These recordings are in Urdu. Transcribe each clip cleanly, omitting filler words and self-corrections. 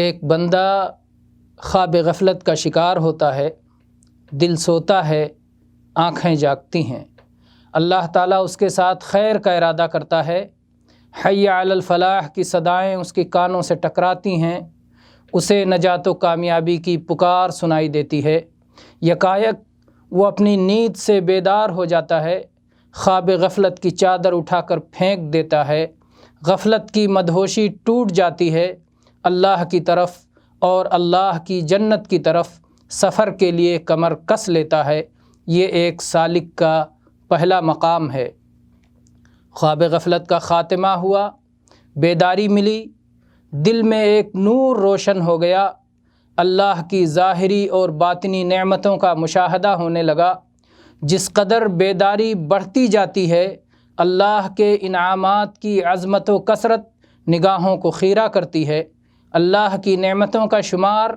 ایک بندہ خواب غفلت کا شکار ہوتا ہے، دل سوتا ہے، آنکھیں جاگتی ہیں، اللہ تعالیٰ اس کے ساتھ خیر کا ارادہ کرتا ہے، حی علی الفلاح کی صدائیں اس کے کانوں سے ٹکراتی ہیں، اسے نجات و کامیابی کی پکار سنائی دیتی ہے، یکایک وہ اپنی نیند سے بیدار ہو جاتا ہے، خواب غفلت کی چادر اٹھا کر پھینک دیتا ہے، غفلت کی مدہوشی ٹوٹ جاتی ہے، اللہ کی طرف اور اللہ کی جنت کی طرف سفر کے لیے کمر کس لیتا ہے۔ یہ ایک سالک کا پہلا مقام ہے۔ خواب غفلت کا خاتمہ ہوا، بیداری ملی، دل میں ایک نور روشن ہو گیا، اللہ کی ظاہری اور باطنی نعمتوں کا مشاہدہ ہونے لگا۔ جس قدر بیداری بڑھتی جاتی ہے، اللہ کے انعامات کی عظمت و کثرت نگاہوں کو خیرہ کرتی ہے۔ اللہ کی نعمتوں کا شمار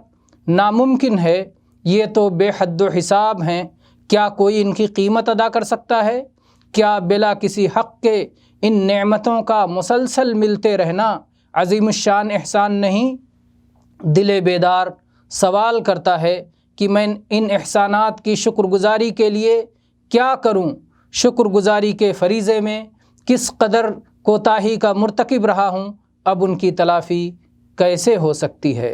ناممکن ہے، یہ تو بے حد و حساب ہیں، کیا کوئی ان کی قیمت ادا کر سکتا ہے؟ کیا بلا کسی حق کے ان نعمتوں کا مسلسل ملتے رہنا عظیم الشان احسان نہیں؟ دل بیدار سوال کرتا ہے کہ میں ان احسانات کی شکر گزاری کے لیے کیا کروں؟ شکر گزاری کے فریضے میں کس قدر کوتاہی کا مرتکب رہا ہوں؟ اب ان کی تلافی کیسے ہو سکتی ہے؟